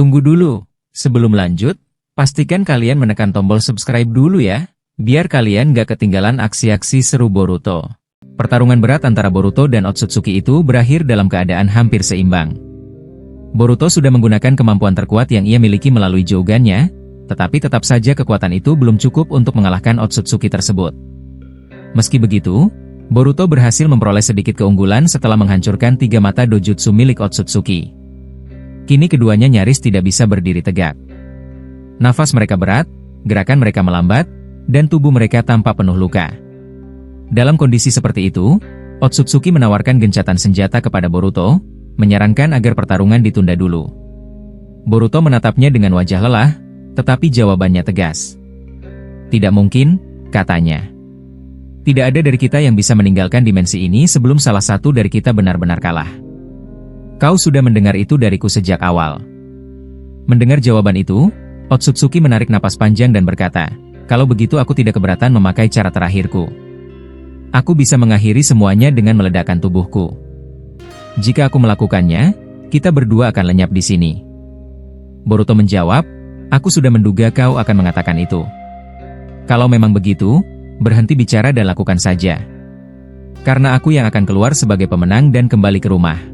Tunggu dulu, sebelum lanjut, pastikan kalian menekan tombol subscribe dulu ya, biar kalian gak ketinggalan aksi-aksi seru Boruto. Pertarungan berat antara Boruto dan Otsutsuki itu berakhir dalam keadaan hampir seimbang. Boruto sudah menggunakan kemampuan terkuat yang ia miliki melalui Jogannya, tetapi tetap saja kekuatan itu belum cukup untuk mengalahkan Otsutsuki tersebut. Meski begitu, Boruto berhasil memperoleh sedikit keunggulan setelah menghancurkan 3 mata dojutsu milik Otsutsuki. Kini keduanya nyaris tidak bisa berdiri tegak. Nafas mereka berat, gerakan mereka melambat, dan tubuh mereka tampak penuh luka. Dalam kondisi seperti itu, Otsutsuki menawarkan gencatan senjata kepada Boruto, menyarankan agar pertarungan ditunda dulu. Boruto menatapnya dengan wajah lelah, tetapi jawabannya tegas. Tidak mungkin, katanya. Tidak ada dari kita yang bisa meninggalkan dimensi ini sebelum salah satu dari kita benar-benar kalah. Kau sudah mendengar itu dariku sejak awal. Mendengar jawaban itu, Otsutsuki menarik napas panjang dan berkata, kalau begitu aku tidak keberatan memakai cara terakhirku. Aku bisa mengakhiri semuanya dengan meledakkan tubuhku. Jika aku melakukannya, kita berdua akan lenyap di sini. Boruto menjawab, aku sudah menduga kau akan mengatakan itu. Kalau memang begitu, berhenti bicara dan lakukan saja. Karena aku yang akan keluar sebagai pemenang dan kembali ke rumah.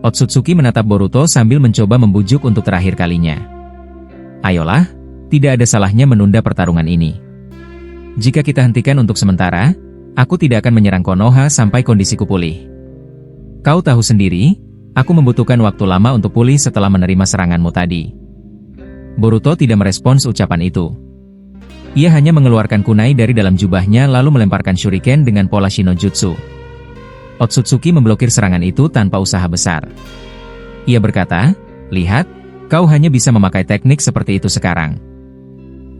Otsutsuki menatap Boruto sambil mencoba membujuk untuk terakhir kalinya. Ayolah, tidak ada salahnya menunda pertarungan ini. Jika kita hentikan untuk sementara, aku tidak akan menyerang Konoha sampai kondisiku pulih. Kau tahu sendiri, aku membutuhkan waktu lama untuk pulih setelah menerima seranganmu tadi. Boruto tidak merespons ucapan itu. Ia hanya mengeluarkan kunai dari dalam jubahnya lalu melemparkan shuriken dengan pola Shinojutsu. Otsutsuki memblokir serangan itu tanpa usaha besar. Ia berkata, lihat, kau hanya bisa memakai teknik seperti itu sekarang.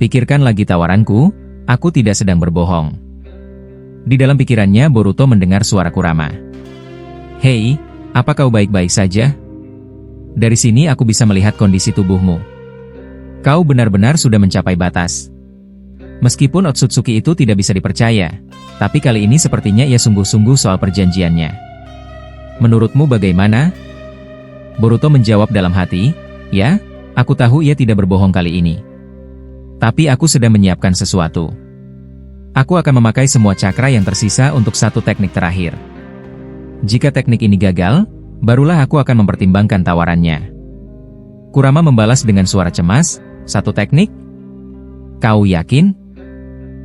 Pikirkan lagi tawaranku, aku tidak sedang berbohong. Di dalam pikirannya Boruto mendengar suara Kurama. Hei, apa kau baik-baik saja? Dari sini aku bisa melihat kondisi tubuhmu. Kau benar-benar sudah mencapai batas. Meskipun Otsutsuki itu tidak bisa dipercaya, tapi kali ini sepertinya ia sungguh-sungguh soal perjanjiannya. Menurutmu bagaimana? Boruto menjawab dalam hati, ya, aku tahu ia tidak berbohong kali ini. Tapi aku sedang menyiapkan sesuatu. Aku akan memakai semua cakra yang tersisa untuk satu teknik terakhir. Jika teknik ini gagal, barulah aku akan mempertimbangkan tawarannya. Kurama membalas dengan suara cemas, satu teknik? Kau yakin?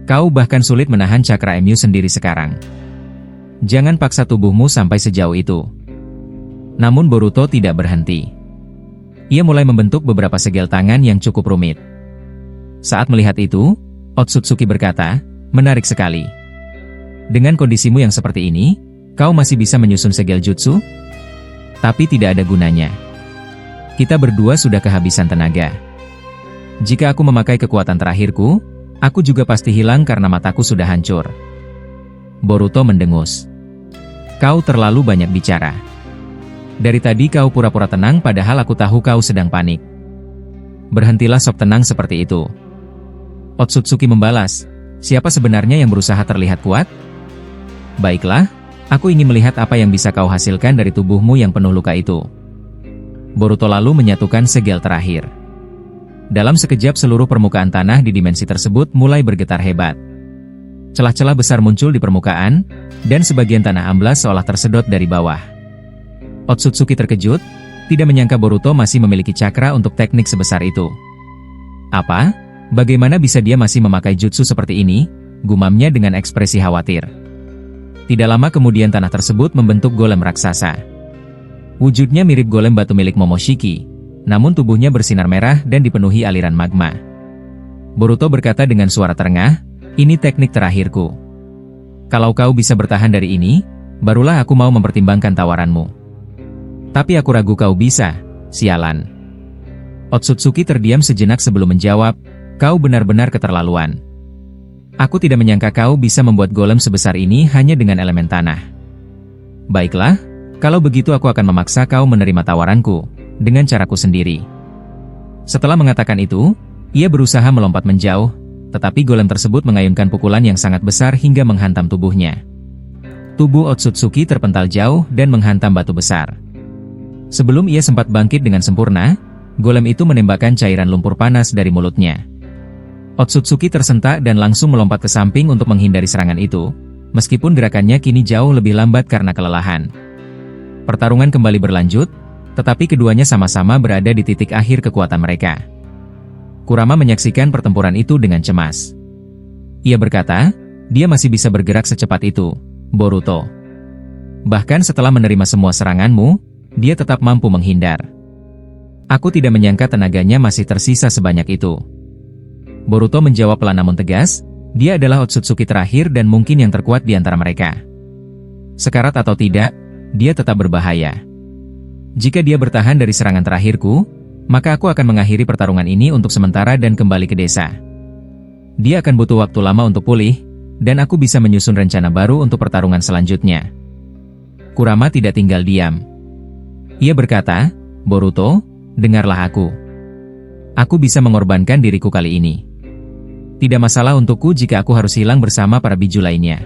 Kau bahkan sulit menahan cakra Mu sendiri sekarang. Jangan paksa tubuhmu sampai sejauh itu. Namun Boruto tidak berhenti. Ia mulai membentuk beberapa segel tangan yang cukup rumit. Saat melihat itu, Otsutsuki berkata, menarik sekali. Dengan kondisimu yang seperti ini, kau masih bisa menyusun segel jutsu? Tapi tidak ada gunanya. Kita berdua sudah kehabisan tenaga. Jika aku memakai kekuatan terakhirku, aku juga pasti hilang karena mataku sudah hancur. Boruto mendengus. Kau terlalu banyak bicara. Dari tadi kau pura-pura tenang padahal aku tahu kau sedang panik. Berhentilah sok tenang seperti itu. Otsutsuki membalas, siapa sebenarnya yang berusaha terlihat kuat? Baiklah, aku ingin melihat apa yang bisa kau hasilkan dari tubuhmu yang penuh luka itu. Boruto lalu menyatukan segel terakhir. Dalam sekejap seluruh permukaan tanah di dimensi tersebut mulai bergetar hebat. Celah-celah besar muncul di permukaan, dan sebagian tanah amblas seolah tersedot dari bawah. Otsutsuki terkejut, tidak menyangka Boruto masih memiliki cakra untuk teknik sebesar itu. Apa? Bagaimana bisa dia masih memakai jutsu seperti ini? Gumamnya dengan ekspresi khawatir. Tidak lama kemudian tanah tersebut membentuk golem raksasa. Wujudnya mirip golem batu milik Momoshiki, namun tubuhnya bersinar merah dan dipenuhi aliran magma. Boruto berkata dengan suara terengah, ini teknik terakhirku. Kalau kau bisa bertahan dari ini, barulah aku mau mempertimbangkan tawaranmu. Tapi aku ragu kau bisa, sialan. Otsutsuki terdiam sejenak sebelum menjawab, kau benar-benar keterlaluan. Aku tidak menyangka kau bisa membuat golem sebesar ini hanya dengan elemen tanah. Baiklah, kalau begitu aku akan memaksa kau menerima tawaranku, dengan caraku sendiri. Setelah mengatakan itu, ia berusaha melompat menjauh, tetapi golem tersebut mengayunkan pukulan yang sangat besar hingga menghantam tubuhnya. Tubuh Otsutsuki terpental jauh dan menghantam batu besar. Sebelum ia sempat bangkit dengan sempurna, golem itu menembakkan cairan lumpur panas dari mulutnya. Otsutsuki tersentak dan langsung melompat ke samping untuk menghindari serangan itu, meskipun gerakannya kini jauh lebih lambat karena kelelahan. Pertarungan kembali berlanjut, tetapi keduanya sama-sama berada di titik akhir kekuatan mereka. Kurama menyaksikan pertempuran itu dengan cemas. Ia berkata, dia masih bisa bergerak secepat itu, Boruto. Bahkan setelah menerima semua seranganmu, dia tetap mampu menghindar. Aku tidak menyangka tenaganya masih tersisa sebanyak itu. Boruto menjawab pelan namun tegas, dia adalah Otsutsuki terakhir dan mungkin yang terkuat di antara mereka. Sekarat atau tidak, dia tetap berbahaya. Jika dia bertahan dari serangan terakhirku, maka aku akan mengakhiri pertarungan ini untuk sementara dan kembali ke desa. Dia akan butuh waktu lama untuk pulih, dan aku bisa menyusun rencana baru untuk pertarungan selanjutnya. Kurama tidak tinggal diam. Ia berkata, Boruto, dengarlah aku. Aku bisa mengorbankan diriku kali ini. Tidak masalah untukku jika aku harus hilang bersama para biju lainnya.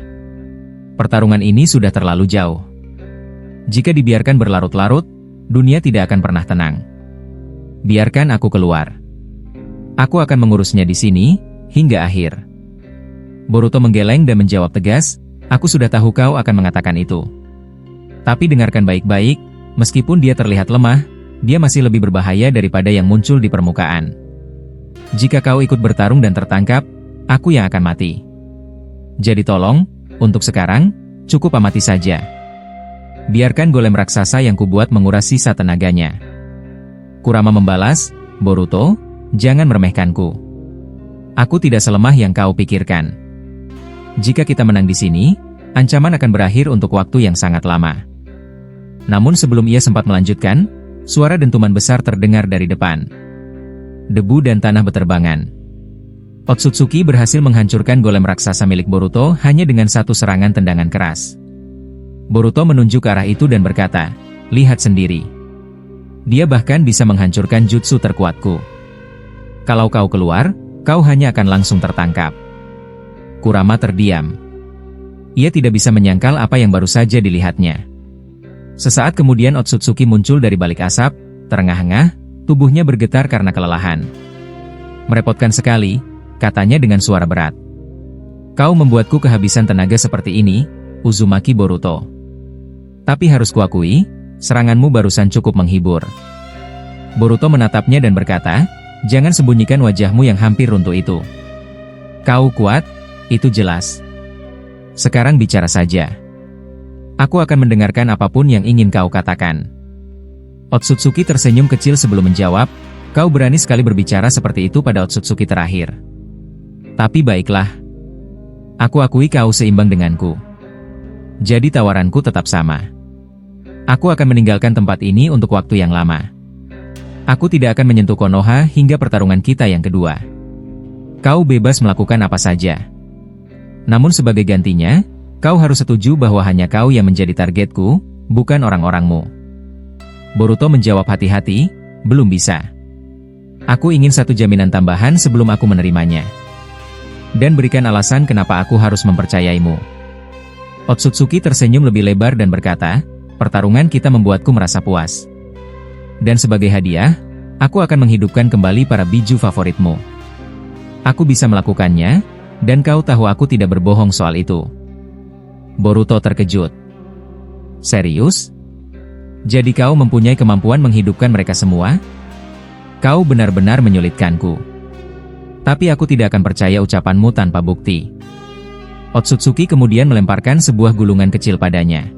Pertarungan ini sudah terlalu jauh. Jika dibiarkan berlarut-larut, dunia tidak akan pernah tenang. Biarkan aku keluar. Aku akan mengurusnya di sini, hingga akhir. Boruto menggeleng dan menjawab tegas, aku sudah tahu kau akan mengatakan itu. Tapi dengarkan baik-baik, meskipun dia terlihat lemah, dia masih lebih berbahaya daripada yang muncul di permukaan. Jika kau ikut bertarung dan tertangkap, aku yang akan mati. Jadi tolong, untuk sekarang, cukup amati saja. Biarkan golem raksasa yang kubuat menguras sisa tenaganya. Kurama membalas, Boruto, jangan meremehkanku. Aku tidak selemah yang kau pikirkan. Jika kita menang di sini, ancaman akan berakhir untuk waktu yang sangat lama. Namun sebelum ia sempat melanjutkan, suara dentuman besar terdengar dari depan. Debu dan tanah beterbangan. Otsutsuki berhasil menghancurkan golem raksasa milik Boruto hanya dengan satu serangan tendangan keras. Boruto menunjuk ke arah itu dan berkata, lihat sendiri. Dia bahkan bisa menghancurkan jutsu terkuatku. Kalau kau keluar, kau hanya akan langsung tertangkap. Kurama terdiam. Ia tidak bisa menyangkal apa yang baru saja dilihatnya. Sesaat kemudian Otsutsuki muncul dari balik asap, terengah-engah, tubuhnya bergetar karena kelelahan. Merepotkan sekali, katanya dengan suara berat. Kau membuatku kehabisan tenaga seperti ini, Uzumaki Boruto. Tapi harus kuakui, seranganmu barusan cukup menghibur. Boruto menatapnya dan berkata, jangan sembunyikan wajahmu yang hampir runtuh itu. Kau kuat, itu jelas. Sekarang bicara saja. Aku akan mendengarkan apapun yang ingin kau katakan. Otsutsuki tersenyum kecil sebelum menjawab, kau berani sekali berbicara seperti itu pada Otsutsuki terakhir. Tapi baiklah. Aku akui kau seimbang denganku. Jadi tawaranku tetap sama. Aku akan meninggalkan tempat ini untuk waktu yang lama. Aku tidak akan menyentuh Konoha hingga pertarungan kita yang kedua. Kau bebas melakukan apa saja. Namun sebagai gantinya, kau harus setuju bahwa hanya kau yang menjadi targetku, bukan orang-orangmu. Boruto menjawab hati-hati, belum bisa. Aku ingin satu jaminan tambahan sebelum aku menerimanya. Dan berikan alasan kenapa aku harus mempercayaimu. Otsutsuki tersenyum lebih lebar dan berkata, pertarungan kita membuatku merasa puas. Dan sebagai hadiah, aku akan menghidupkan kembali para biju favoritmu. Aku bisa melakukannya, dan kau tahu aku tidak berbohong soal itu. Boruto terkejut. Serius? Jadi kau mempunyai kemampuan menghidupkan mereka semua? Kau benar-benar menyulitkanku. Tapi aku tidak akan percaya ucapanmu tanpa bukti. Otsutsuki kemudian melemparkan sebuah gulungan kecil padanya.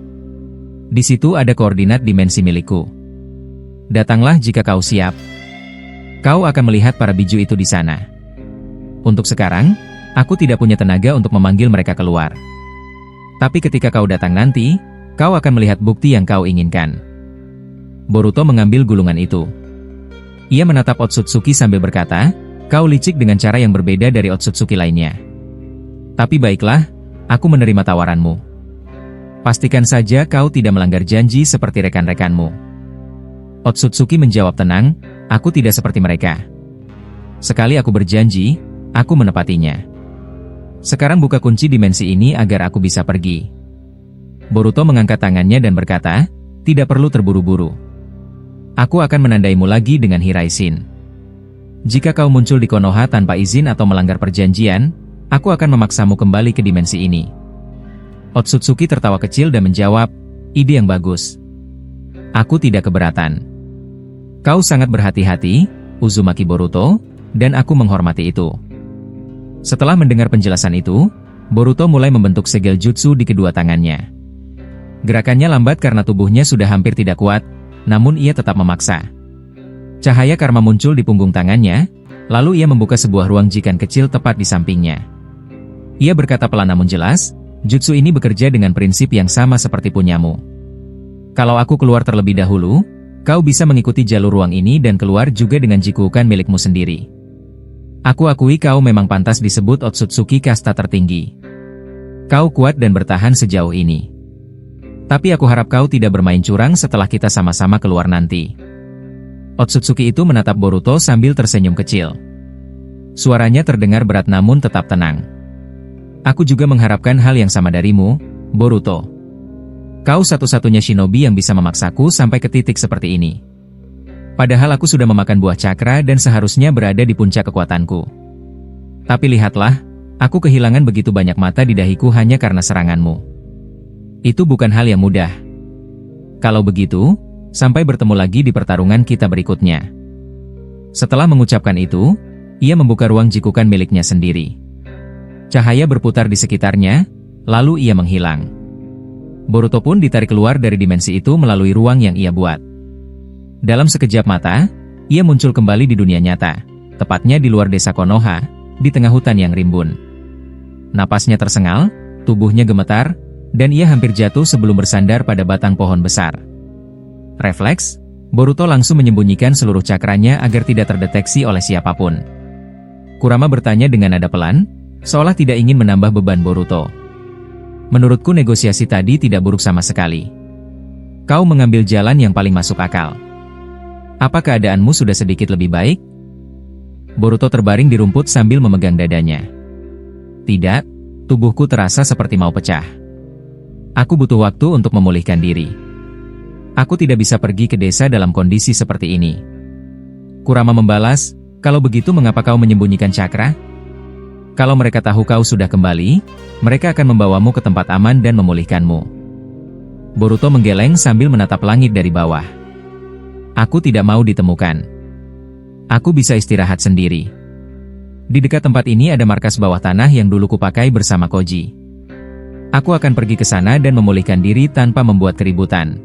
Di situ ada koordinat dimensi milikku. Datanglah jika kau siap. Kau akan melihat para biju itu di sana. Untuk sekarang, aku tidak punya tenaga untuk memanggil mereka keluar. Tapi ketika kau datang nanti, kau akan melihat bukti yang kau inginkan. Boruto mengambil gulungan itu. Ia menatap Otsutsuki sambil berkata, kau licik dengan cara yang berbeda dari Otsutsuki lainnya. Tapi baiklah, aku menerima tawaranmu. Pastikan saja kau tidak melanggar janji seperti rekan-rekanmu. Otsutsuki menjawab tenang, aku tidak seperti mereka. Sekali aku berjanji, aku menepatinya. Sekarang buka kunci dimensi ini agar aku bisa pergi. Boruto mengangkat tangannya dan berkata, tidak perlu terburu-buru. Aku akan menandaimu lagi dengan Hiraishin. Jika kau muncul di Konoha tanpa izin atau melanggar perjanjian, aku akan memaksamu kembali ke dimensi ini. Otsutsuki tertawa kecil dan menjawab, ide yang bagus. Aku tidak keberatan. Kau sangat berhati-hati, Uzumaki Boruto, dan aku menghormati itu. Setelah mendengar penjelasan itu, Boruto mulai membentuk segel jutsu di kedua tangannya. Gerakannya lambat karena tubuhnya sudah hampir tidak kuat, namun ia tetap memaksa. Cahaya karma muncul di punggung tangannya, lalu ia membuka sebuah ruang jikan kecil tepat di sampingnya. Ia berkata pelan namun jelas, jutsu ini bekerja dengan prinsip yang sama seperti punyamu. Kalau aku keluar terlebih dahulu, kau bisa mengikuti jalur ruang ini dan keluar juga dengan jikukan milikmu sendiri. Aku akui kau memang pantas disebut Otsutsuki kasta tertinggi. Kau kuat dan bertahan sejauh ini. Tapi aku harap kau tidak bermain curang setelah kita sama-sama keluar nanti. Otsutsuki itu menatap Boruto sambil tersenyum kecil. Suaranya terdengar berat namun tetap tenang. Aku juga mengharapkan hal yang sama darimu, Boruto. Kau satu-satunya shinobi yang bisa memaksaku sampai ke titik seperti ini. Padahal aku sudah memakan buah cakra dan seharusnya berada di puncak kekuatanku. Tapi lihatlah, aku kehilangan begitu banyak mata di dahiku hanya karena seranganmu. Itu bukan hal yang mudah. Kalau begitu, sampai bertemu lagi di pertarungan kita berikutnya. Setelah mengucapkan itu, ia membuka ruang jikukan miliknya sendiri. Cahaya berputar di sekitarnya, lalu ia menghilang. Boruto pun ditarik keluar dari dimensi itu melalui ruang yang ia buat. Dalam sekejap mata, ia muncul kembali di dunia nyata, tepatnya di luar desa Konoha, di tengah hutan yang rimbun. Napasnya tersengal, tubuhnya gemetar, dan ia hampir jatuh sebelum bersandar pada batang pohon besar. Refleks, Boruto langsung menyembunyikan seluruh cakranya agar tidak terdeteksi oleh siapapun. Kurama bertanya dengan nada pelan, seolah tidak ingin menambah beban Boruto. Menurutku negosiasi tadi tidak buruk sama sekali. Kau mengambil jalan yang paling masuk akal. Apa keadaanmu sudah sedikit lebih baik? Boruto terbaring di rumput sambil memegang dadanya. Tidak, tubuhku terasa seperti mau pecah. Aku butuh waktu untuk memulihkan diri. Aku tidak bisa pergi ke desa dalam kondisi seperti ini. Kurama membalas, kalau begitu mengapa kau menyembunyikan cakra? Kalau mereka tahu kau sudah kembali, mereka akan membawamu ke tempat aman dan memulihkanmu. Boruto menggeleng sambil menatap langit dari bawah. Aku tidak mau ditemukan. Aku bisa istirahat sendiri. Di dekat tempat ini ada markas bawah tanah yang dulu kupakai bersama Koji. Aku akan pergi ke sana dan memulihkan diri tanpa membuat keributan.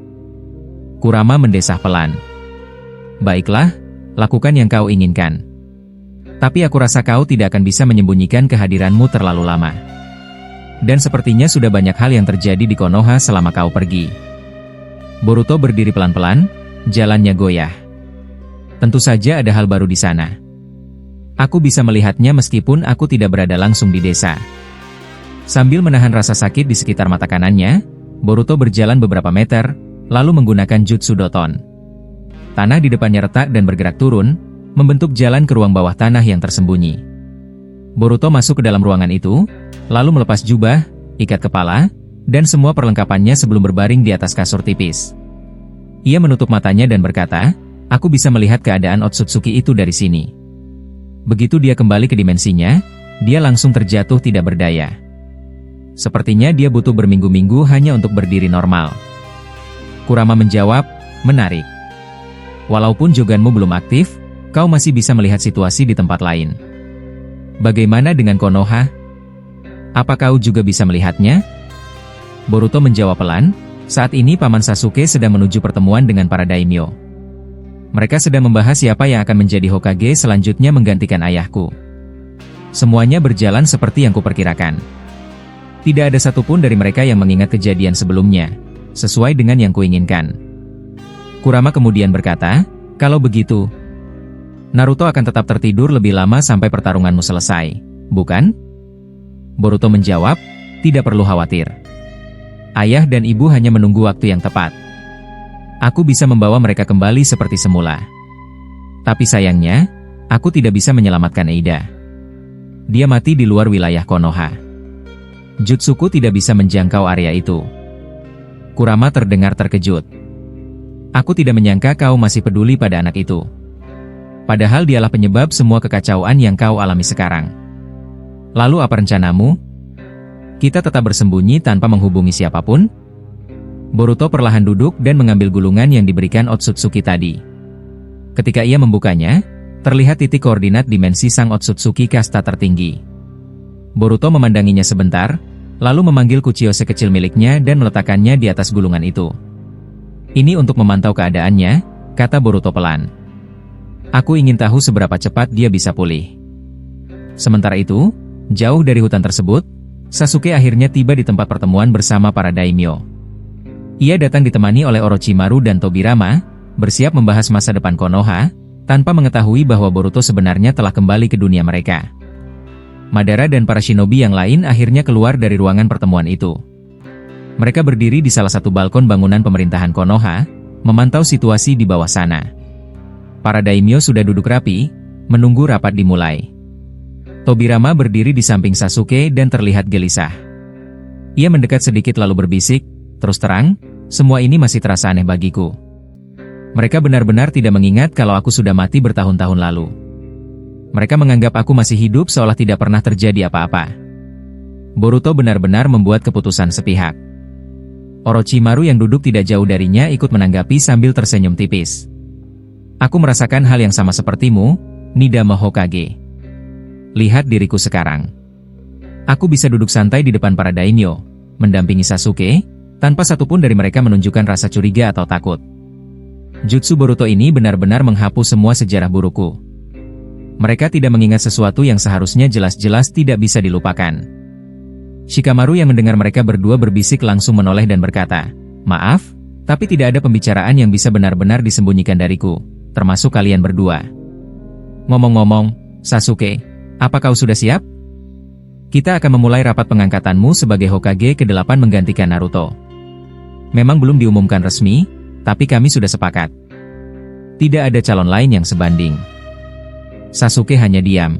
Kurama mendesah pelan. Baiklah, lakukan yang kau inginkan. Tapi aku rasa kau tidak akan bisa menyembunyikan kehadiranmu terlalu lama. Dan sepertinya sudah banyak hal yang terjadi di Konoha selama kau pergi. Boruto berdiri pelan-pelan, jalannya goyah. Tentu saja ada hal baru di sana. Aku bisa melihatnya meskipun aku tidak berada langsung di desa. Sambil menahan rasa sakit di sekitar mata kanannya, Boruto berjalan beberapa meter, lalu menggunakan Jutsu Doton. Tanah di depannya retak dan bergerak turun, membentuk jalan ke ruang bawah tanah yang tersembunyi. Boruto masuk ke dalam ruangan itu, lalu melepas jubah, ikat kepala, dan semua perlengkapannya sebelum berbaring di atas kasur tipis. Ia menutup matanya dan berkata, aku bisa melihat keadaan Otsutsuki itu dari sini. Begitu dia kembali ke dimensinya, dia langsung terjatuh tidak berdaya. Sepertinya dia butuh berminggu-minggu hanya untuk berdiri normal. Kurama menjawab, menarik. Walaupun Joganmu belum aktif, kau masih bisa melihat situasi di tempat lain. Bagaimana dengan Konoha? Apa kau juga bisa melihatnya? Boruto menjawab pelan, saat ini Paman Sasuke sedang menuju pertemuan dengan para daimyo. Mereka sedang membahas siapa yang akan menjadi Hokage selanjutnya menggantikan ayahku. Semuanya berjalan seperti yang kuperkirakan. Tidak ada satupun dari mereka yang mengingat kejadian sebelumnya, sesuai dengan yang kuinginkan. Kurama kemudian berkata, kalau begitu, Naruto akan tetap tertidur lebih lama sampai pertarunganmu selesai, bukan? Boruto menjawab, tidak perlu khawatir. Ayah dan ibu hanya menunggu waktu yang tepat. Aku bisa membawa mereka kembali seperti semula. Tapi sayangnya, aku tidak bisa menyelamatkan Eida. Dia mati di luar wilayah Konoha. Jutsuku tidak bisa menjangkau area itu. Kurama terdengar terkejut. Aku tidak menyangka kau masih peduli pada anak itu. Padahal dialah penyebab semua kekacauan yang kau alami sekarang. Lalu apa rencanamu? Kita tetap bersembunyi tanpa menghubungi siapapun? Boruto perlahan duduk dan mengambil gulungan yang diberikan Otsutsuki tadi. Ketika ia membukanya, terlihat titik koordinat dimensi sang Otsutsuki kasta tertinggi. Boruto memandanginya sebentar, lalu memanggil kuchiyose kecil miliknya dan meletakkannya di atas gulungan itu. Ini untuk memantau keadaannya, kata Boruto pelan. Aku ingin tahu seberapa cepat dia bisa pulih. Sementara itu, jauh dari hutan tersebut, Sasuke akhirnya tiba di tempat pertemuan bersama para daimyo. Ia datang ditemani oleh Orochimaru dan Tobirama, bersiap membahas masa depan Konoha, tanpa mengetahui bahwa Boruto sebenarnya telah kembali ke dunia mereka. Madara dan para shinobi yang lain akhirnya keluar dari ruangan pertemuan itu. Mereka berdiri di salah satu balkon bangunan pemerintahan Konoha, memantau situasi di bawah sana. Para daimyo sudah duduk rapi, menunggu rapat dimulai. Tobirama berdiri di samping Sasuke dan terlihat gelisah. Ia mendekat sedikit lalu berbisik, terus terang, semua ini masih terasa aneh bagiku. Mereka benar-benar tidak mengingat kalau aku sudah mati bertahun-tahun lalu. Mereka menganggap aku masih hidup seolah tidak pernah terjadi apa-apa. Boruto benar-benar membuat keputusan sepihak. Orochimaru yang duduk tidak jauh darinya ikut menanggapi sambil tersenyum tipis. Aku merasakan hal yang sama sepertimu, Nidama Hokage. Lihat diriku sekarang. Aku bisa duduk santai di depan para daimyo, mendampingi Sasuke, tanpa satupun dari mereka menunjukkan rasa curiga atau takut. Jutsu Boruto ini benar-benar menghapus semua sejarah burukku. Mereka tidak mengingat sesuatu yang seharusnya jelas-jelas tidak bisa dilupakan. Shikamaru yang mendengar mereka berdua berbisik langsung menoleh dan berkata, "Maaf, tapi tidak ada pembicaraan yang bisa benar-benar disembunyikan dariku, termasuk kalian berdua." Ngomong-ngomong, Sasuke, apa kau sudah siap? Kita akan memulai rapat pengangkatanmu sebagai Hokage ke-8 menggantikan Naruto. Memang belum diumumkan resmi, tapi kami sudah sepakat. Tidak ada calon lain yang sebanding. Sasuke hanya diam.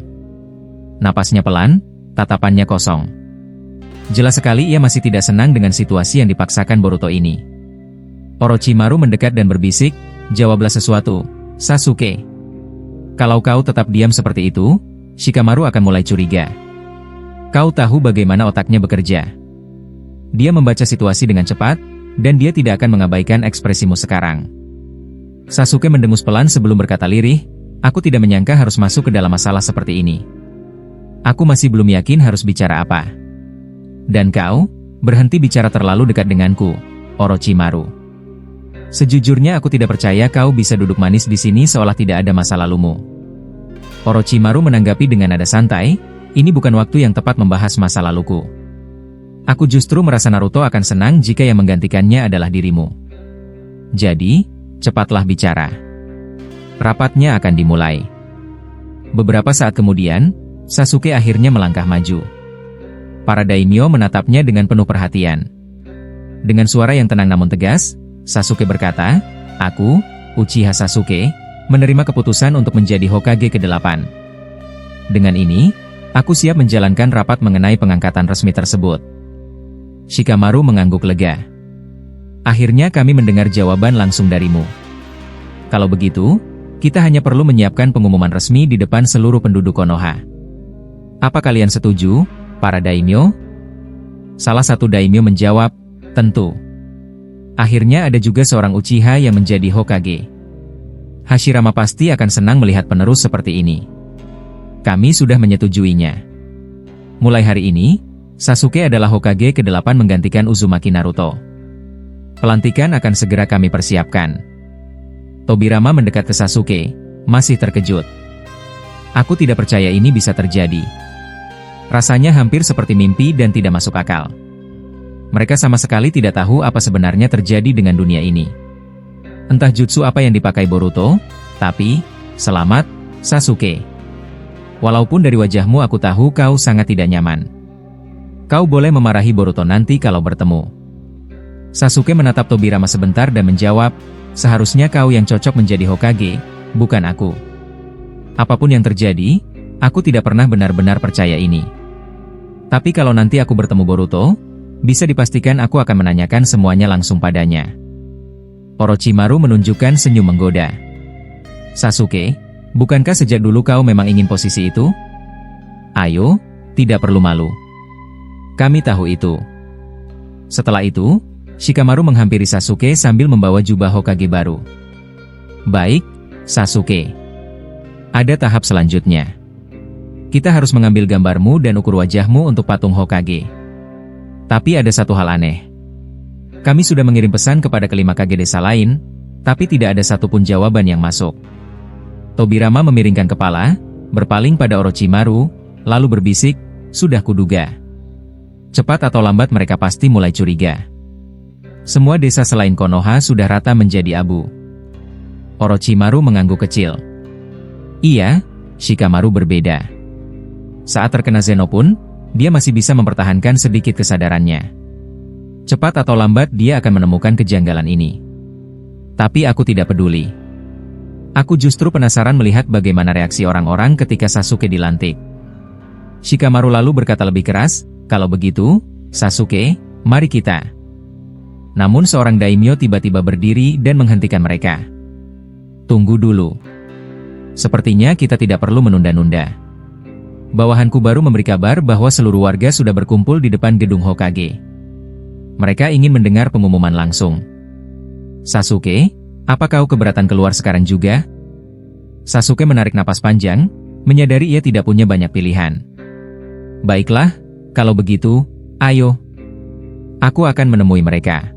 Napasnya pelan, tatapannya kosong. Jelas sekali ia masih tidak senang dengan situasi yang dipaksakan Boruto ini. Orochimaru mendekat dan berbisik, "Jawablah sesuatu, Sasuke. Kalau kau tetap diam seperti itu, Shikamaru akan mulai curiga. Kau tahu bagaimana otaknya bekerja. Dia membaca situasi dengan cepat, dan dia tidak akan mengabaikan ekspresimu sekarang." Sasuke mendengus pelan sebelum berkata lirih, "Aku tidak menyangka harus masuk ke dalam masalah seperti ini. Aku masih belum yakin harus bicara apa. Dan kau, berhenti bicara terlalu dekat denganku, Orochimaru. Sejujurnya aku tidak percaya kau bisa duduk manis di sini seolah tidak ada masa lalumu." Orochimaru menanggapi dengan nada santai, "Ini bukan waktu yang tepat membahas masa laluku. Aku justru merasa Naruto akan senang jika yang menggantikannya adalah dirimu. Jadi, cepatlah bicara. Rapatnya akan dimulai." Beberapa saat kemudian, Sasuke akhirnya melangkah maju. Para daimyo menatapnya dengan penuh perhatian. Dengan suara yang tenang namun tegas, Sasuke berkata, "Aku, Uchiha Sasuke, menerima keputusan untuk menjadi Hokage ke-8. Dengan ini, aku siap menjalankan rapat mengenai pengangkatan resmi tersebut." Shikamaru mengangguk lega. "Akhirnya kami mendengar jawaban langsung darimu. Kalau begitu, kita hanya perlu menyiapkan pengumuman resmi di depan seluruh penduduk Konoha. Apa kalian setuju, para daimyo?" Salah satu daimyo menjawab, "Tentu." Akhirnya ada juga seorang Uchiha yang menjadi Hokage. Hashirama pasti akan senang melihat penerus seperti ini. Kami sudah menyetujuinya. Mulai hari ini, Sasuke adalah Hokage ke-8 menggantikan Uzumaki Naruto. Pelantikan akan segera kami persiapkan. Tobirama mendekat ke Sasuke, masih terkejut. "Aku tidak percaya ini bisa terjadi. Rasanya hampir seperti mimpi dan tidak masuk akal." Mereka sama sekali tidak tahu apa sebenarnya terjadi dengan dunia ini. Entah jutsu apa yang dipakai Boruto, tapi, selamat, Sasuke. Walaupun dari wajahmu aku tahu kau sangat tidak nyaman. Kau boleh memarahi Boruto nanti kalau bertemu. Sasuke menatap Tobirama sebentar dan menjawab, "Seharusnya kau yang cocok menjadi Hokage, bukan aku. Apapun yang terjadi, aku tidak pernah benar-benar percaya ini. Tapi kalau nanti aku bertemu Boruto, bisa dipastikan aku akan menanyakan semuanya langsung padanya." Orochimaru menunjukkan senyum menggoda. Sasuke, bukankah sejak dulu kau memang ingin posisi itu? Ayo, tidak perlu malu. Kami tahu itu. Setelah itu, Shikamaru menghampiri Sasuke sambil membawa jubah Hokage baru. Baik, Sasuke. Ada tahap selanjutnya. Kita harus mengambil gambarmu dan ukur wajahmu untuk patung Hokage. Tapi ada satu hal aneh. Kami sudah mengirim pesan kepada kelima kage desa lain, tapi tidak ada satupun jawaban yang masuk. Tobirama memiringkan kepala, berpaling pada Orochimaru, lalu berbisik, sudah kuduga. Cepat atau lambat mereka pasti mulai curiga. Semua desa selain Konoha sudah rata menjadi abu. Orochimaru mengangguk kecil. Iya, Shikamaru berbeda. Saat terkena Zeno pun, dia masih bisa mempertahankan sedikit kesadarannya. Cepat atau lambat dia akan menemukan kejanggalan ini. Tapi aku tidak peduli. Aku justru penasaran melihat bagaimana reaksi orang-orang ketika Sasuke dilantik. Shikamaru lalu berkata lebih keras, kalau begitu, Sasuke, mari kita. Namun seorang daimyo tiba-tiba berdiri dan menghentikan mereka. Tunggu dulu. Sepertinya kita tidak perlu menunda-nunda. Bawahanku baru memberi kabar bahwa seluruh warga sudah berkumpul di depan gedung Hokage. Mereka ingin mendengar pengumuman langsung. Sasuke, apa kau keberatan keluar sekarang juga? Sasuke menarik napas panjang, menyadari ia tidak punya banyak pilihan. Baiklah, kalau begitu, ayo. Aku akan menemui mereka.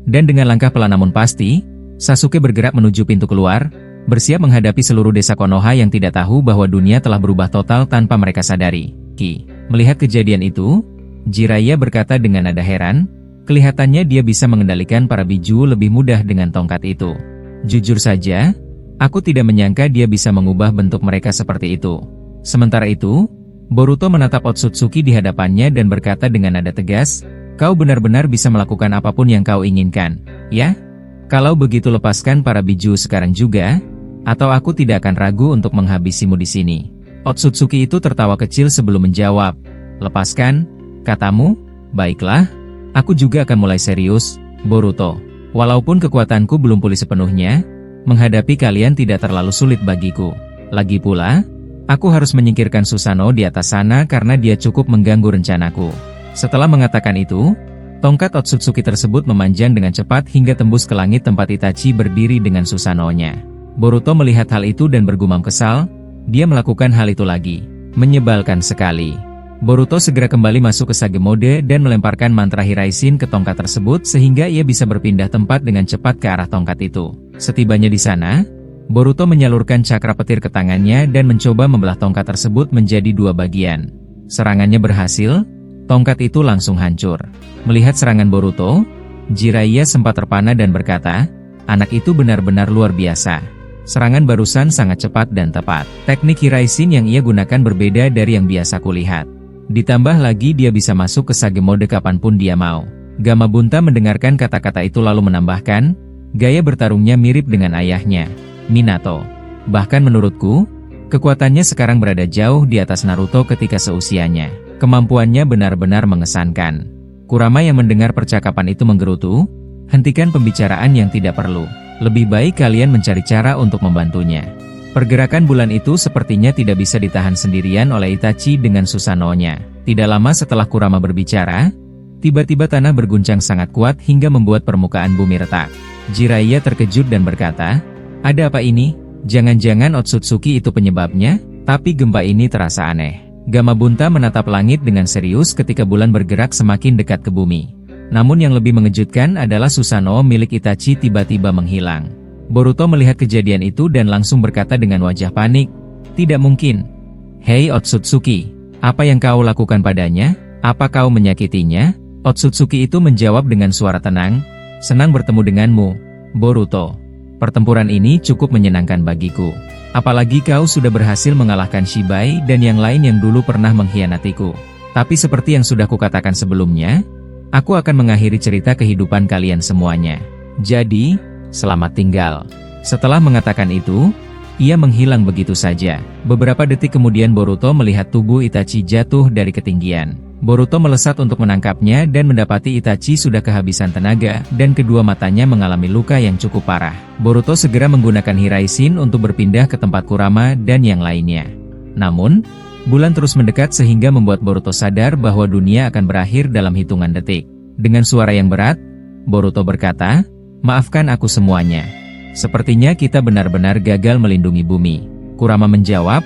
Dan dengan langkah pelan namun pasti, Sasuke bergerak menuju pintu keluar, bersiap menghadapi seluruh desa Konoha yang tidak tahu bahwa dunia telah berubah total tanpa mereka sadari. Melihat kejadian itu, Jiraiya berkata dengan nada heran, kelihatannya dia bisa mengendalikan para biju lebih mudah dengan tongkat itu. Jujur saja, aku tidak menyangka dia bisa mengubah bentuk mereka seperti itu. Sementara itu, Boruto menatap Otsutsuki di hadapannya dan berkata dengan nada tegas, kau benar-benar bisa melakukan apapun yang kau inginkan, ya? Kalau begitu lepaskan para biju sekarang juga, atau aku tidak akan ragu untuk menghabisimu di sini. Otsutsuki itu tertawa kecil sebelum menjawab, lepaskan, katamu? Baiklah, aku juga akan mulai serius, Boruto. Walaupun kekuatanku belum pulih sepenuhnya, menghadapi kalian tidak terlalu sulit bagiku. Lagi pula, aku harus menyingkirkan Susanoo di atas sana karena dia cukup mengganggu rencanaku. Setelah mengatakan itu, tongkat Otsutsuki tersebut memanjang dengan cepat hingga tembus ke langit tempat Itachi berdiri dengan Susanoo-nya. Boruto melihat hal itu dan bergumam kesal, dia melakukan hal itu lagi. Menyebalkan sekali. Boruto segera kembali masuk ke Sage Mode dan melemparkan mantra Hiraishin ke tongkat tersebut sehingga ia bisa berpindah tempat dengan cepat ke arah tongkat itu. Setibanya di sana, Boruto menyalurkan cakra petir ke tangannya dan mencoba membelah tongkat tersebut menjadi dua bagian. Serangannya berhasil, tongkat itu langsung hancur. Melihat serangan Boruto, Jiraiya sempat terpana dan berkata, anak itu benar-benar luar biasa. Serangan barusan sangat cepat dan tepat. Teknik Hiraishin yang ia gunakan berbeda dari yang biasa kulihat. Ditambah lagi dia bisa masuk ke Sage Mode kapanpun dia mau. Gamabunta mendengarkan kata-kata itu lalu menambahkan, gaya bertarungnya mirip dengan ayahnya, Minato. Bahkan menurutku, kekuatannya sekarang berada jauh di atas Naruto ketika seusianya. Kemampuannya benar-benar mengesankan. Kurama yang mendengar percakapan itu menggerutu, hentikan pembicaraan yang tidak perlu. Lebih baik kalian mencari cara untuk membantunya. Pergerakan bulan itu sepertinya tidak bisa ditahan sendirian oleh Itachi dengan Susanoo-nya. Tidak lama setelah Kurama berbicara, tiba-tiba tanah berguncang sangat kuat hingga membuat permukaan bumi retak. Jiraiya terkejut dan berkata, ada apa ini? Jangan-jangan Otsutsuki itu penyebabnya? Tapi gempa ini terasa aneh. Gamabunta menatap langit dengan serius ketika bulan bergerak semakin dekat ke bumi. Namun yang lebih mengejutkan adalah Susanoo milik Itachi tiba-tiba menghilang. Boruto melihat kejadian itu dan langsung berkata dengan wajah panik, tidak mungkin. Hei Otsutsuki, apa yang kau lakukan padanya? Apa kau menyakitinya? Otsutsuki itu menjawab dengan suara tenang, senang bertemu denganmu, Boruto. Pertempuran ini cukup menyenangkan bagiku. Apalagi kau sudah berhasil mengalahkan Shibai dan yang lain yang dulu pernah mengkhianatiku. Tapi seperti yang sudah kukatakan sebelumnya, aku akan mengakhiri cerita kehidupan kalian semuanya. Jadi, selamat tinggal. Setelah mengatakan itu, ia menghilang begitu saja. Beberapa detik kemudian Boruto melihat tubuh Itachi jatuh dari ketinggian. Boruto melesat untuk menangkapnya dan mendapati Itachi sudah kehabisan tenaga, dan kedua matanya mengalami luka yang cukup parah. Boruto segera menggunakan Hiraishin untuk berpindah ke tempat Kurama dan yang lainnya. Namun, bulan terus mendekat sehingga membuat Boruto sadar bahwa dunia akan berakhir dalam hitungan detik. Dengan suara yang berat, Boruto berkata, "Maafkan aku semuanya. Sepertinya kita benar-benar gagal melindungi bumi." Kurama menjawab,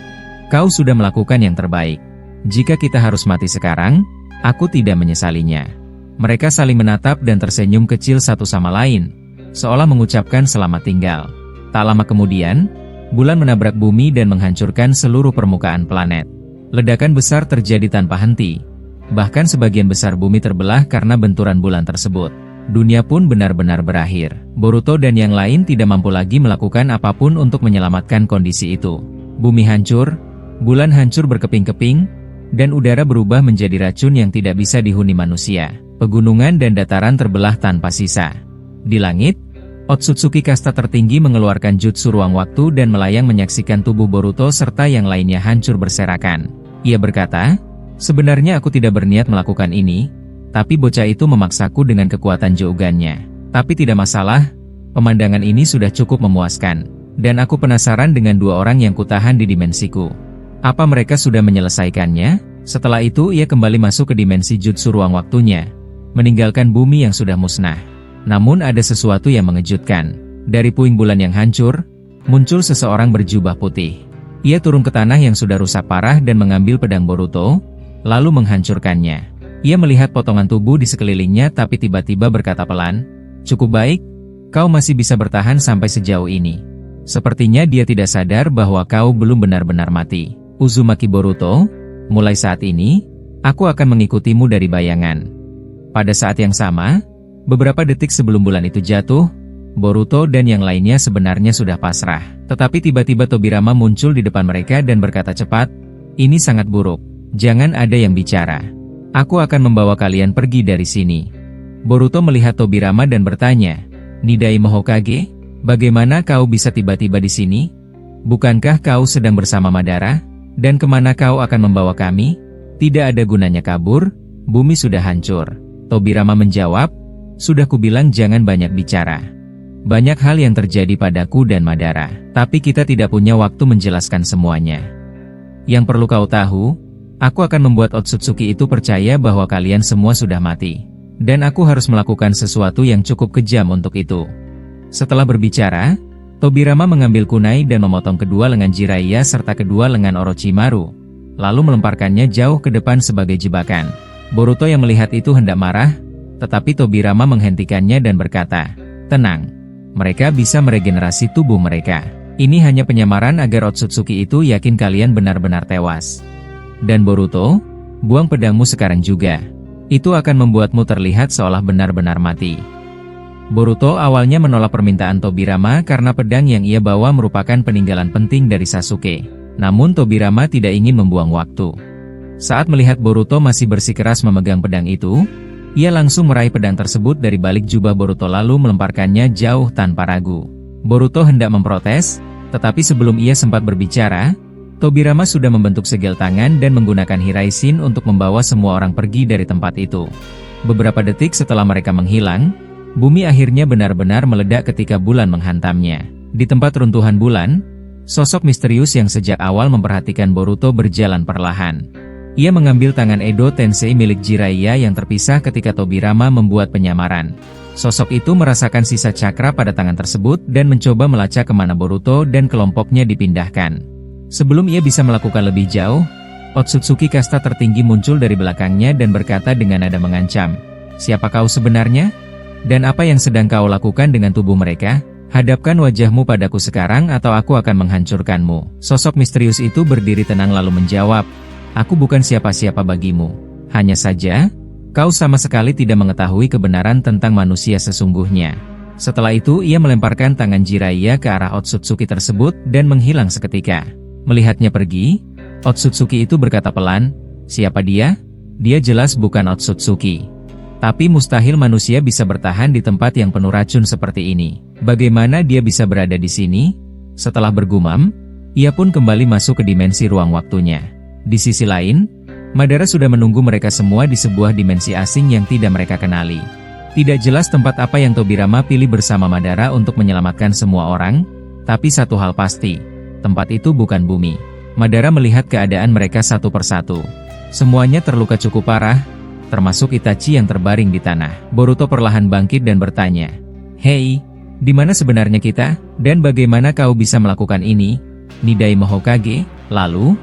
"Kau sudah melakukan yang terbaik. Jika kita harus mati sekarang, aku tidak menyesalinya." Mereka saling menatap dan tersenyum kecil satu sama lain, seolah mengucapkan selamat tinggal. Tak lama kemudian, bulan menabrak bumi dan menghancurkan seluruh permukaan planet. Ledakan besar terjadi tanpa henti. Bahkan sebagian besar bumi terbelah karena benturan bulan tersebut. Dunia pun benar-benar berakhir. Boruto dan yang lain tidak mampu lagi melakukan apapun untuk menyelamatkan kondisi itu. Bumi hancur, bulan hancur berkeping-keping, dan udara berubah menjadi racun yang tidak bisa dihuni manusia. Pegunungan dan dataran terbelah tanpa sisa. Di langit, Otsutsuki kasta tertinggi mengeluarkan jutsu ruang waktu dan melayang menyaksikan tubuh Boruto serta yang lainnya hancur berserakan. Ia berkata, "Sebenarnya aku tidak berniat melakukan ini, tapi bocah itu memaksaku dengan kekuatan Jougannya. Tapi tidak masalah, pemandangan ini sudah cukup memuaskan. Dan aku penasaran dengan dua orang yang kutahan di dimensiku. Apa mereka sudah menyelesaikannya?" Setelah itu ia kembali masuk ke dimensi jutsu ruang waktunya, meninggalkan bumi yang sudah musnah. Namun ada sesuatu yang mengejutkan. Dari puing bulan yang hancur, muncul seseorang berjubah putih. Ia turun ke tanah yang sudah rusak parah dan mengambil pedang Boruto, lalu menghancurkannya. Ia melihat potongan tubuh di sekelilingnya tapi tiba-tiba berkata pelan, "Cukup baik, kau masih bisa bertahan sampai sejauh ini. Sepertinya dia tidak sadar bahwa kau belum benar-benar mati. Uzumaki Boruto, mulai saat ini, aku akan mengikutimu dari bayangan." Pada saat yang sama, beberapa detik sebelum bulan itu jatuh, Boruto dan yang lainnya sebenarnya sudah pasrah. Tetapi tiba-tiba Tobirama muncul di depan mereka dan berkata cepat, "Ini sangat buruk. Jangan ada yang bicara. Aku akan membawa kalian pergi dari sini." Boruto melihat Tobirama dan bertanya, "Nidai Mohokage, bagaimana kau bisa tiba-tiba di sini? Bukankah kau sedang bersama Madara? Dan kemana kau akan membawa kami? Tidak ada gunanya kabur, bumi sudah hancur." Tobirama menjawab, "Sudah kubilang jangan banyak bicara. Banyak hal yang terjadi padaku dan Madara, tapi kita tidak punya waktu menjelaskan semuanya. Yang perlu kau tahu, aku akan membuat Otsutsuki itu percaya bahwa kalian semua sudah mati. Dan aku harus melakukan sesuatu yang cukup kejam untuk itu." Setelah berbicara, Tobirama mengambil kunai dan memotong kedua lengan Jiraiya serta kedua lengan Orochimaru, lalu melemparkannya jauh ke depan sebagai jebakan. Boruto yang melihat itu hendak marah, tetapi Tobirama menghentikannya dan berkata, "Tenang, mereka bisa meregenerasi tubuh mereka. Ini hanya penyamaran agar Otsutsuki itu yakin kalian benar-benar tewas. Dan Boruto, buang pedangmu sekarang juga. Itu akan membuatmu terlihat seolah benar-benar mati." Boruto awalnya menolak permintaan Tobirama karena pedang yang ia bawa merupakan peninggalan penting dari Sasuke. Namun Tobirama tidak ingin membuang waktu. Saat melihat Boruto masih bersikeras memegang pedang itu, ia langsung meraih pedang tersebut dari balik jubah Boruto lalu melemparkannya jauh tanpa ragu. Boruto hendak memprotes, tetapi sebelum ia sempat berbicara, Tobirama sudah membentuk segel tangan dan menggunakan Hiraishin untuk membawa semua orang pergi dari tempat itu. Beberapa detik setelah mereka menghilang, bumi akhirnya benar-benar meledak ketika bulan menghantamnya. Di tempat runtuhan bulan, sosok misterius yang sejak awal memperhatikan Boruto berjalan perlahan. Ia mengambil tangan Edo Tensei milik Jiraiya yang terpisah ketika Tobirama membuat penyamaran. Sosok itu merasakan sisa cakra pada tangan tersebut dan mencoba melacak kemana Boruto dan kelompoknya dipindahkan. Sebelum ia bisa melakukan lebih jauh, Otsutsuki kasta tertinggi muncul dari belakangnya dan berkata dengan nada mengancam, "Siapa kau sebenarnya? Dan apa yang sedang kau lakukan dengan tubuh mereka? Hadapkan wajahmu padaku sekarang atau aku akan menghancurkanmu." Sosok misterius itu berdiri tenang lalu menjawab, "Aku bukan siapa-siapa bagimu. Hanya saja, kau sama sekali tidak mengetahui kebenaran tentang manusia sesungguhnya." Setelah itu ia melemparkan tangan Jiraiya ke arah Otsutsuki tersebut dan menghilang seketika. Melihatnya pergi, Otsutsuki itu berkata pelan, "Siapa dia? Dia jelas bukan Otsutsuki. Tapi mustahil manusia bisa bertahan di tempat yang penuh racun seperti ini. Bagaimana dia bisa berada di sini?" Setelah bergumam, ia pun kembali masuk ke dimensi ruang waktunya. Di sisi lain, Madara sudah menunggu mereka semua di sebuah dimensi asing yang tidak mereka kenali. Tidak jelas tempat apa yang Tobirama pilih bersama Madara untuk menyelamatkan semua orang, tapi satu hal pasti, tempat itu bukan bumi. Madara melihat keadaan mereka satu persatu. Semuanya terluka cukup parah, termasuk Itachi yang terbaring di tanah. Boruto perlahan bangkit dan bertanya, "Hei, di mana sebenarnya kita? Dan bagaimana kau bisa melakukan ini, Nidaime Hokage? Lalu,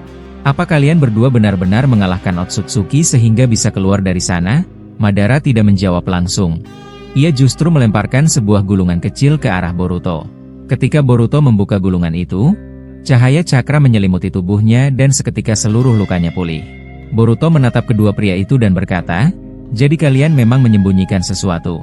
apa kalian berdua benar-benar mengalahkan Otsutsuki sehingga bisa keluar dari sana?" Madara tidak menjawab langsung. Ia justru melemparkan sebuah gulungan kecil ke arah Boruto. Ketika Boruto membuka gulungan itu, cahaya cakra menyelimuti tubuhnya dan seketika seluruh lukanya pulih. Boruto menatap kedua pria itu dan berkata, "Jadi kalian memang menyembunyikan sesuatu.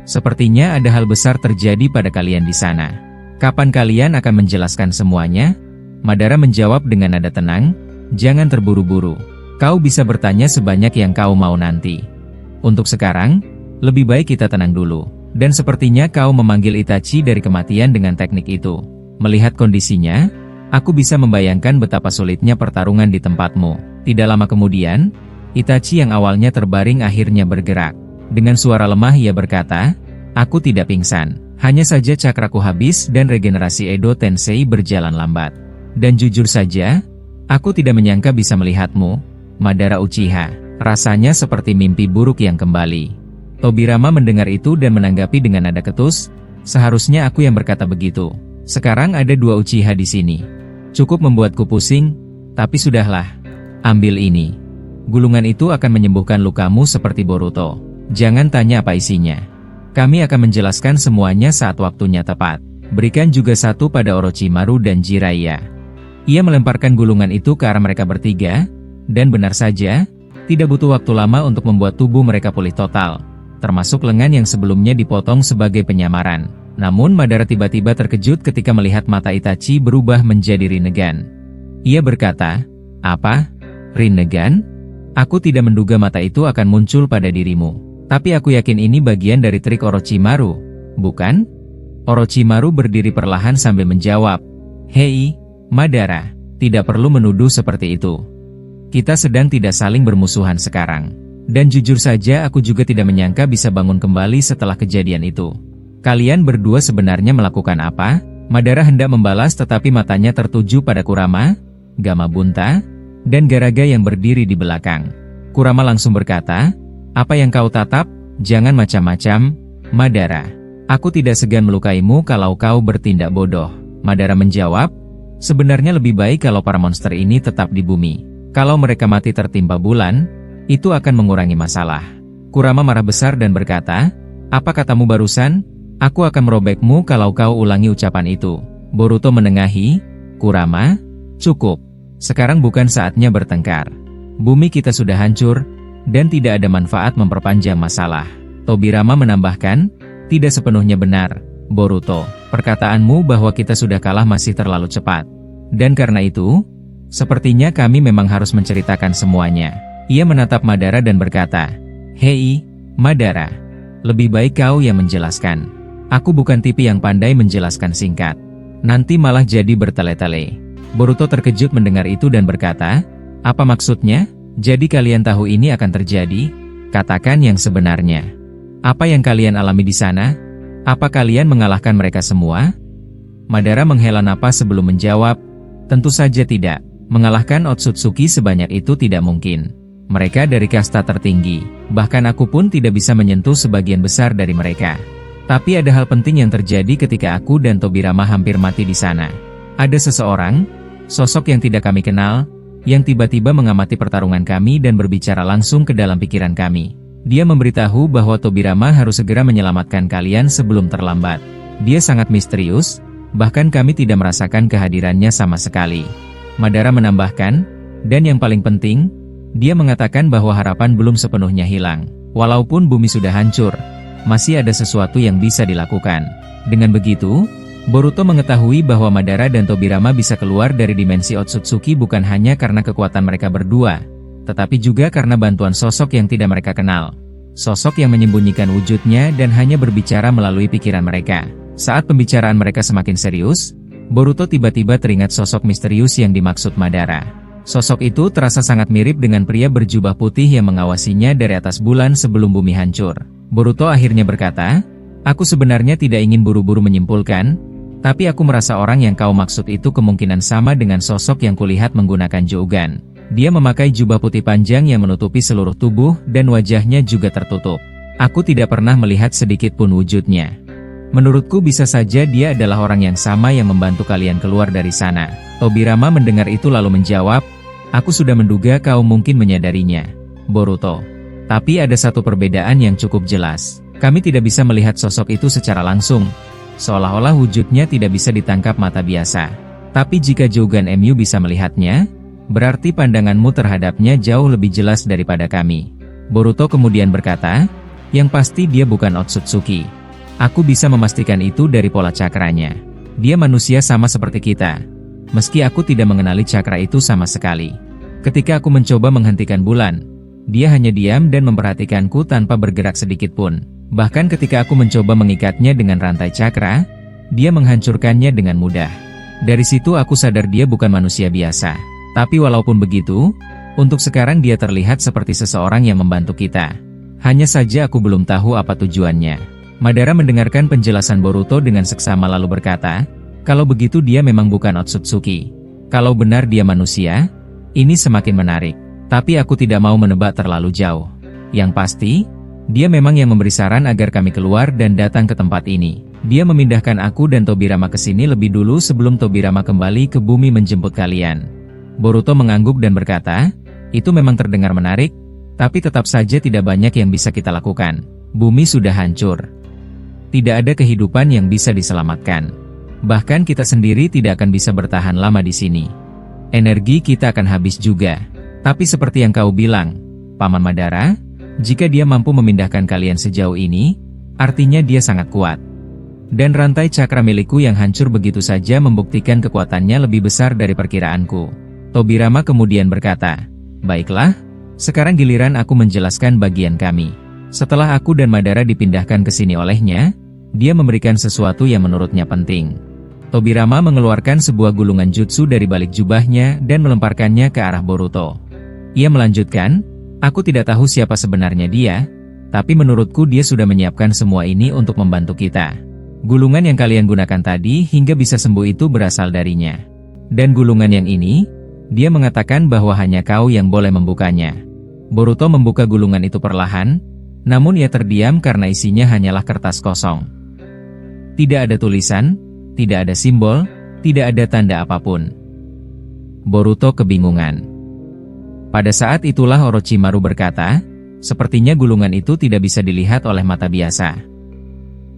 Sepertinya ada hal besar terjadi pada kalian di sana. Kapan kalian akan menjelaskan semuanya?" Madara menjawab dengan nada tenang, "Jangan terburu-buru. Kau bisa bertanya sebanyak yang kau mau nanti. Untuk sekarang, lebih baik kita tenang dulu. Dan sepertinya kau memanggil Itachi dari kematian dengan teknik itu. Melihat kondisinya, aku bisa membayangkan betapa sulitnya pertarungan di tempatmu." Tidak lama kemudian, Itachi yang awalnya terbaring akhirnya bergerak. Dengan suara lemah ia berkata, "Aku tidak pingsan. Hanya saja cakraku habis dan regenerasi Edo Tensei berjalan lambat. Dan jujur saja, aku tidak menyangka bisa melihatmu, Madara Uchiha. Rasanya seperti mimpi buruk yang kembali." Tobirama mendengar itu dan menanggapi dengan nada ketus, "Seharusnya aku yang berkata begitu. Sekarang ada dua Uchiha di sini. Cukup membuatku pusing, tapi sudahlah. Ambil ini. Gulungan itu akan menyembuhkan lukamu seperti Boruto. Jangan tanya apa isinya. Kami akan menjelaskan semuanya saat waktunya tepat. Berikan juga satu pada Orochimaru dan Jiraiya." Ia melemparkan gulungan itu ke arah mereka bertiga, dan benar saja, tidak butuh waktu lama untuk membuat tubuh mereka pulih total, termasuk lengan yang sebelumnya dipotong sebagai penyamaran. Namun Madara tiba-tiba terkejut ketika melihat mata Itachi berubah menjadi Rinnegan. Ia berkata, "Apa? Rinnegan? Aku tidak menduga mata itu akan muncul pada dirimu. Tapi aku yakin ini bagian dari trik Orochimaru, bukan?" Orochimaru berdiri perlahan sambil menjawab, "Hei, Madara, tidak perlu menuduh seperti itu. Kita sedang tidak saling bermusuhan sekarang. Dan jujur saja aku juga tidak menyangka bisa bangun kembali setelah kejadian itu. Kalian berdua sebenarnya melakukan apa?" Madara hendak membalas tetapi matanya tertuju pada Kurama, Gamabunta, dan Garaga yang berdiri di belakang. Kurama langsung berkata, "Apa yang kau tatap? Jangan macam-macam, Madara. Aku tidak segan melukaimu kalau kau bertindak bodoh." Madara menjawab, "Sebenarnya lebih baik kalau para monster ini tetap di bumi. Kalau mereka mati tertimpa bulan, itu akan mengurangi masalah." Kurama marah besar dan berkata, "Apa katamu barusan? Aku akan merobekmu kalau kau ulangi ucapan itu." Boruto menengahi, "Kurama, cukup. Sekarang bukan saatnya bertengkar. Bumi kita sudah hancur, dan tidak ada manfaat memperpanjang masalah." Tobirama menambahkan, "Tidak sepenuhnya benar, Boruto. Perkataanmu bahwa kita sudah kalah masih terlalu cepat. Dan karena itu, sepertinya kami memang harus menceritakan semuanya." Ia menatap Madara dan berkata, "Hei, Madara. Lebih baik kau yang menjelaskan. Aku bukan tipe yang pandai menjelaskan singkat. Nanti malah jadi bertele-tele." Boruto terkejut mendengar itu dan berkata, "Apa maksudnya? Jadi kalian tahu ini akan terjadi? Katakan yang sebenarnya. Apa yang kalian alami di sana? Apa kalian mengalahkan mereka semua?" Madara menghela napas sebelum menjawab, "Tentu saja tidak. Mengalahkan Otsutsuki sebanyak itu tidak mungkin. Mereka dari kasta tertinggi, bahkan aku pun tidak bisa menyentuh sebagian besar dari mereka. Tapi ada hal penting yang terjadi ketika aku dan Tobirama hampir mati di sana. Ada seseorang, sosok yang tidak kami kenal, yang tiba-tiba mengamati pertarungan kami dan berbicara langsung ke dalam pikiran kami. Dia memberitahu bahwa Tobirama harus segera menyelamatkan kalian sebelum terlambat. Dia sangat misterius, bahkan kami tidak merasakan kehadirannya sama sekali." Madara menambahkan, "Dan yang paling penting, dia mengatakan bahwa harapan belum sepenuhnya hilang. Walaupun bumi sudah hancur, masih ada sesuatu yang bisa dilakukan." Dengan begitu, Boruto mengetahui bahwa Madara dan Tobirama bisa keluar dari dimensi Otsutsuki bukan hanya karena kekuatan mereka berdua, tetapi juga karena bantuan sosok yang tidak mereka kenal. Sosok yang menyembunyikan wujudnya dan hanya berbicara melalui pikiran mereka. Saat pembicaraan mereka semakin serius, Boruto tiba-tiba teringat sosok misterius yang dimaksud Madara. Sosok itu terasa sangat mirip dengan pria berjubah putih yang mengawasinya dari atas bulan sebelum bumi hancur. Boruto akhirnya berkata, "Aku sebenarnya tidak ingin buru-buru menyimpulkan, tapi aku merasa orang yang kau maksud itu kemungkinan sama dengan sosok yang kulihat menggunakan Jougan. Dia memakai jubah putih panjang yang menutupi seluruh tubuh dan wajahnya juga tertutup. Aku tidak pernah melihat sedikit pun wujudnya. Menurutku bisa saja dia adalah orang yang sama yang membantu kalian keluar dari sana." Tobirama mendengar itu lalu menjawab, "Aku sudah menduga kau mungkin menyadarinya, Boruto. Tapi ada satu perbedaan yang cukup jelas. Kami tidak bisa melihat sosok itu secara langsung, seolah-olah wujudnya tidak bisa ditangkap mata biasa. Tapi jika Jougan MU bisa melihatnya, berarti pandanganmu terhadapnya jauh lebih jelas daripada kami." Boruto kemudian berkata, "Yang pasti dia bukan Otsutsuki. Aku bisa memastikan itu dari pola cakranya. Dia manusia sama seperti kita. Meski aku tidak mengenali cakra itu sama sekali. Ketika aku mencoba menghentikan bulan, dia hanya diam dan memperhatikanku tanpa bergerak sedikit pun. Bahkan ketika aku mencoba mengikatnya dengan rantai cakra, dia menghancurkannya dengan mudah. Dari situ aku sadar dia bukan manusia biasa. Tapi walaupun begitu, untuk sekarang dia terlihat seperti seseorang yang membantu kita. Hanya saja aku belum tahu apa tujuannya." Madara mendengarkan penjelasan Boruto dengan seksama lalu berkata, "Kalau begitu dia memang bukan Otsutsuki. Kalau benar dia manusia, ini semakin menarik. Tapi aku tidak mau menebak terlalu jauh. Yang pasti, dia memang yang memberi saran agar kami keluar dan datang ke tempat ini. Dia memindahkan aku dan Tobirama ke sini lebih dulu sebelum Tobirama kembali ke bumi menjemput kalian." Boruto mengangguk dan berkata, "Itu memang terdengar menarik, tapi tetap saja tidak banyak yang bisa kita lakukan. Bumi sudah hancur. Tidak ada kehidupan yang bisa diselamatkan. Bahkan kita sendiri tidak akan bisa bertahan lama di sini. Energi kita akan habis juga. Tapi seperti yang kau bilang, Paman Madara, jika dia mampu memindahkan kalian sejauh ini, artinya dia sangat kuat. Dan rantai cakra milikku yang hancur begitu saja membuktikan kekuatannya lebih besar dari perkiraanku." Tobirama kemudian berkata, "Baiklah, sekarang giliran aku menjelaskan bagian kami. Setelah aku dan Madara dipindahkan ke sini olehnya, dia memberikan sesuatu yang menurutnya penting." Tobirama mengeluarkan sebuah gulungan jutsu dari balik jubahnya dan melemparkannya ke arah Boruto. Ia melanjutkan, "Aku tidak tahu siapa sebenarnya dia, tapi menurutku dia sudah menyiapkan semua ini untuk membantu kita. Gulungan yang kalian gunakan tadi hingga bisa sembuh itu berasal darinya. Dan gulungan yang ini, dia mengatakan bahwa hanya kau yang boleh membukanya." Boruto membuka gulungan itu perlahan, namun ia terdiam karena isinya hanyalah kertas kosong. Tidak ada tulisan, tidak ada simbol, tidak ada tanda apapun. Boruto kebingungan. Pada saat itulah Orochimaru berkata, "Sepertinya gulungan itu tidak bisa dilihat oleh mata biasa.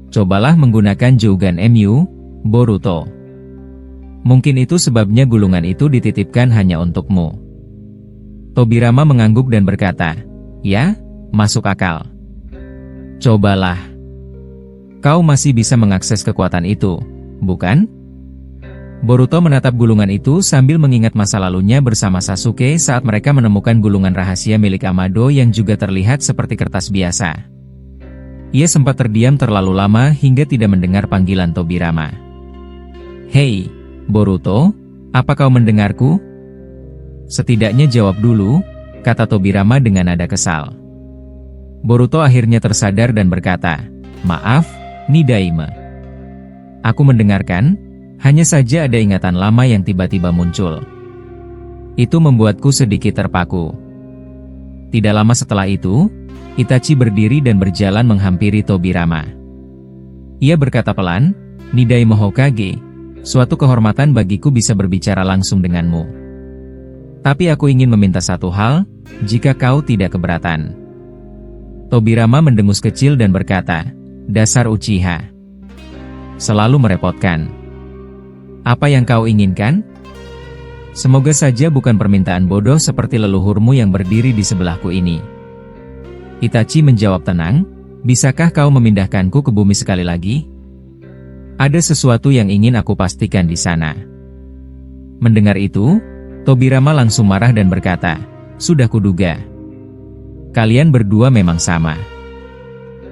Cobalah menggunakan Jougan MU, Boruto. Mungkin itu sebabnya gulungan itu dititipkan hanya untukmu." Tobirama mengangguk dan berkata, "Ya, masuk akal. Cobalah. Kau masih bisa mengakses kekuatan itu, bukan?" Boruto menatap gulungan itu sambil mengingat masa lalunya bersama Sasuke saat mereka menemukan gulungan rahasia milik Amado yang juga terlihat seperti kertas biasa. Ia sempat terdiam terlalu lama hingga tidak mendengar panggilan Tobirama. "Hei, Boruto, apa kau mendengarku?" "Setidaknya jawab dulu," kata Tobirama dengan nada kesal. Boruto akhirnya tersadar dan berkata, "Maaf, Nidaime. Aku mendengarkan, hanya saja ada ingatan lama yang tiba-tiba muncul. Itu membuatku sedikit terpaku." Tidak lama setelah itu, Itachi berdiri dan berjalan menghampiri Tobirama. Ia berkata pelan, "Nidaime Hokage, suatu kehormatan bagiku bisa berbicara langsung denganmu. Tapi aku ingin meminta satu hal, jika kau tidak keberatan." Tobirama mendengus kecil dan berkata, "Dasar Uchiha. Selalu merepotkan. Apa yang kau inginkan? Semoga saja bukan permintaan bodoh seperti leluhurmu yang berdiri di sebelahku ini." Itachi menjawab tenang, "Bisakah kau memindahkanku ke bumi sekali lagi? Ada sesuatu yang ingin aku pastikan di sana." Mendengar itu, Tobirama langsung marah dan berkata, "Sudah kuduga. Kalian berdua memang sama.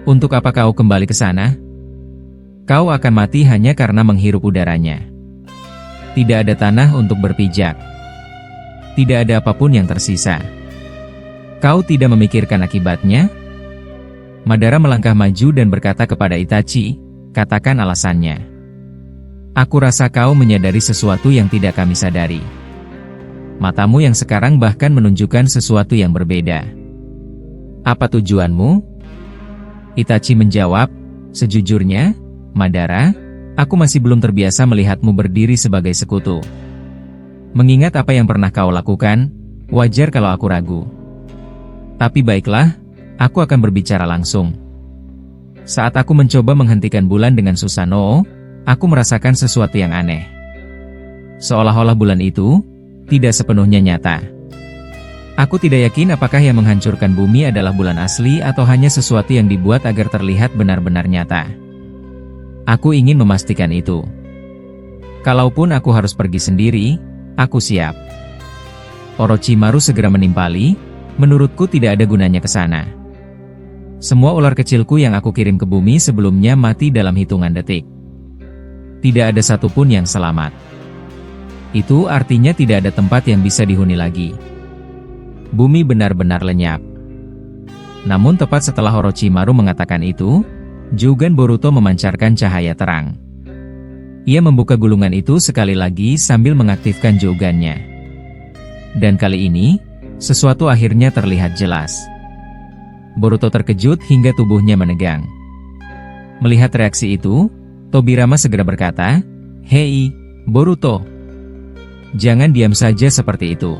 Untuk apa kau kembali ke sana? Kau akan mati hanya karena menghirup udaranya. Tidak ada tanah untuk berpijak. Tidak ada apapun yang tersisa. Kau tidak memikirkan akibatnya? Madara melangkah maju dan berkata kepada Itachi, katakan alasannya. Aku rasa kau menyadari sesuatu yang tidak kami sadari. Matamu yang sekarang bahkan menunjukkan sesuatu yang berbeda. Apa tujuanmu? Itachi menjawab, sejujurnya, Madara, aku masih belum terbiasa melihatmu berdiri sebagai sekutu. Mengingat apa yang pernah kau lakukan, wajar kalau aku ragu. Tapi baiklah, aku akan berbicara langsung. Saat aku mencoba menghentikan bulan dengan Susanoo, aku merasakan sesuatu yang aneh. Seolah-olah bulan itu tidak sepenuhnya nyata. Aku tidak yakin apakah yang menghancurkan bumi adalah bulan asli atau hanya sesuatu yang dibuat agar terlihat benar-benar nyata. Aku ingin memastikan itu. Kalaupun aku harus pergi sendiri, aku siap. Orochimaru segera menimpali, menurutku tidak ada gunanya ke sana. Semua ular kecilku yang aku kirim ke bumi sebelumnya mati dalam hitungan detik. Tidak ada satupun yang selamat. Itu artinya tidak ada tempat yang bisa dihuni lagi. Bumi benar-benar lenyap. Namun tepat setelah Orochimaru mengatakan itu, Jugan Boruto memancarkan cahaya terang. Ia membuka gulungan itu sekali lagi sambil mengaktifkan Jugannya. Dan kali ini, sesuatu akhirnya terlihat jelas. Boruto terkejut hingga tubuhnya menegang. Melihat reaksi itu, Tobirama segera berkata, "Hei, Boruto. Jangan diam saja seperti itu.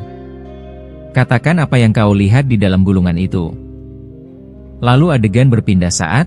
Katakan apa yang kau lihat di dalam gulungan itu." Lalu adegan berpindah saat